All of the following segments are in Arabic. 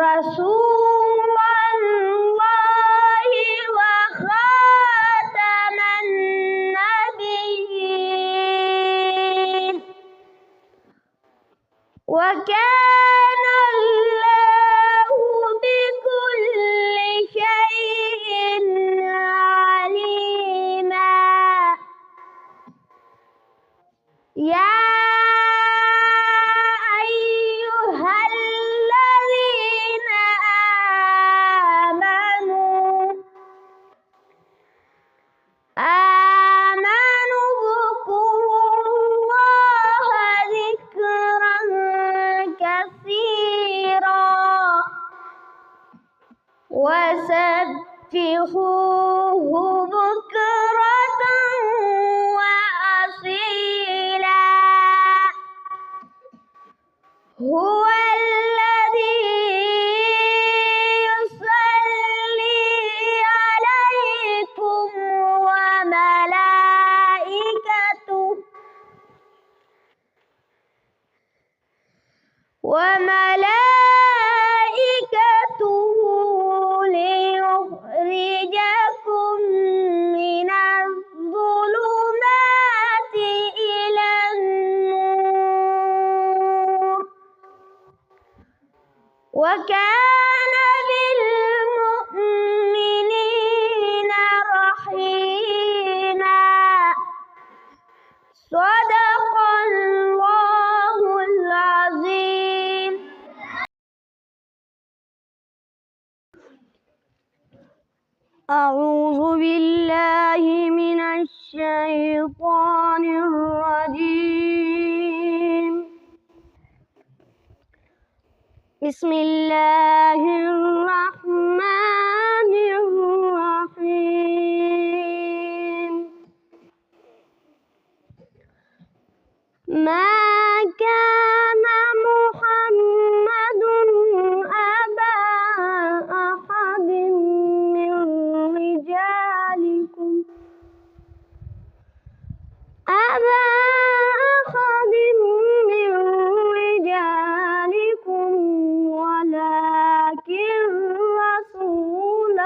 رسول الله وخاتم النبيين وكان الله بكل شيء عليما. يا أيها الذين آمنوا اذكروا الله ذكرا كثيرا وسبحوه بكرة وأصيلا. هو الذي يصلي عليكم وملائكته ليخرجكم من الظلمات إلى النور وكان بالمؤمنين رحيما. صدق الله العظيم. أعوذ بالله من الشيطان الرجيم. بسم الله الرحمن الرحيم. ما كان محمد أبا أحد من رجالكم ولكن رسول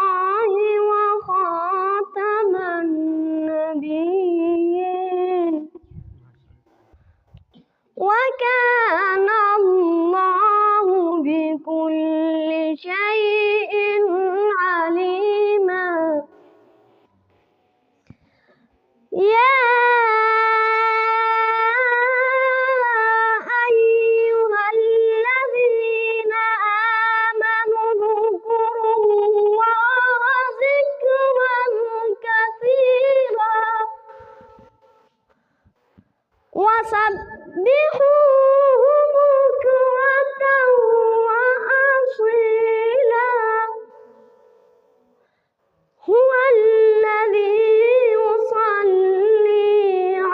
الله وخاتم النبيين وكان الله بكل شيء عليما. يا أيها الذين آمنوا اذكروا الله ذكرا كثيرا وسبحوه بكرة وأصيلا. هو الذي يصلي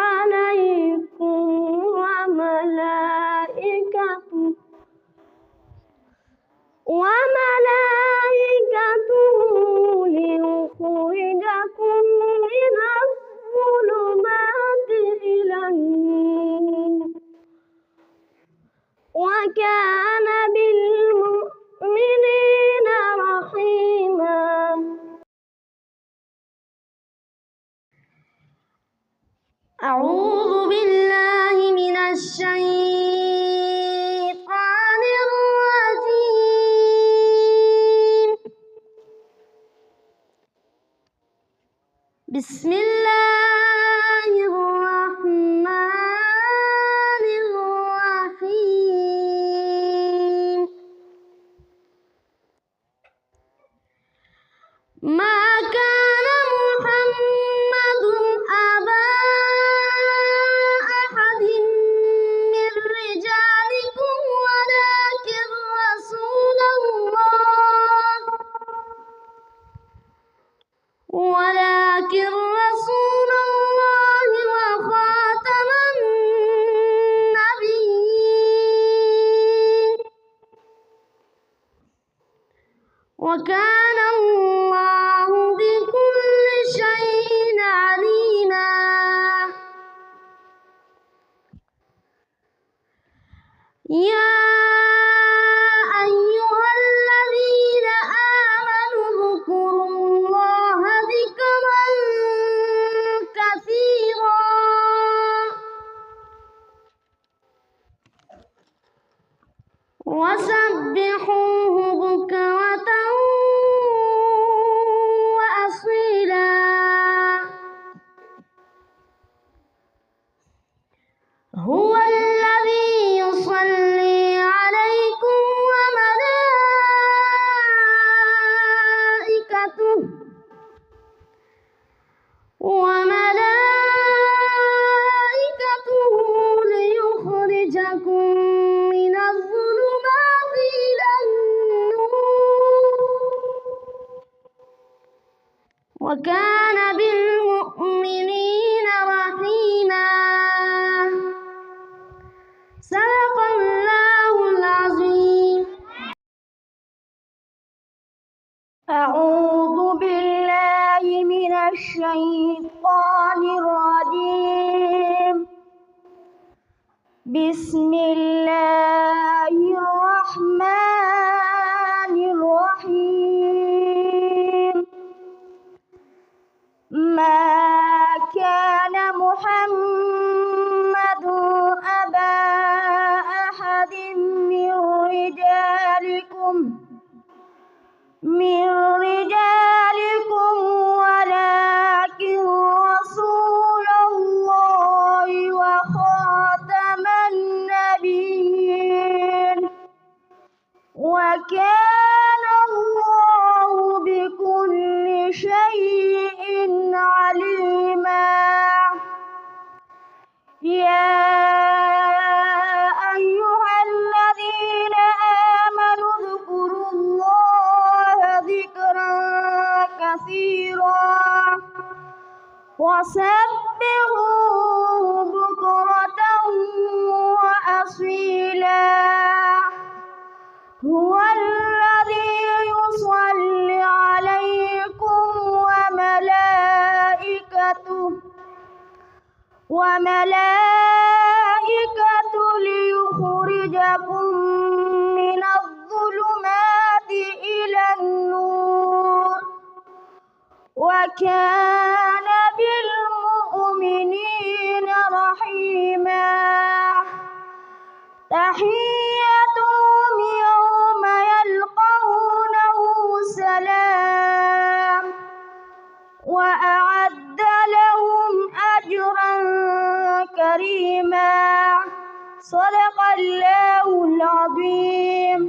عليكم وملائكته ليخرجكم من الظلمات إلى النور وكان بالمؤمنين رحيما. أعوذ بالله من الشيطان الرجيم. بسم الله الرحمن الرحيم. ما كان محمد أبا أحد من رجالكم ولكن رسول الله وخاتم النبيين وكان الله بكل شيء عليما. وملائكته ليخرجكم من الظلمات إلى النور وكان بالمؤمنين رحيما. صدق الله العظيم. أعوذ بالله من الشيطان الرجيم. بسم الله الرحمن الرحيم. ما كان محمد أبا أحد من رجالكم ولكن رسول الله وخاتم النبيين وكان الله بكل شيء عليما. يا أيها الذين آمنوا اذكروا الله ذكرا كثيرا وسبحوه بكرة وأصيلا. هو الذي يصلي عليكم وملائكته ليخرجكم من الظلمات إلى النور وكان بالمؤمنين رحيما. تحيتهم يوم يلقونه سلام وأعد لهم أجرا كريما. صدق الله العظيم.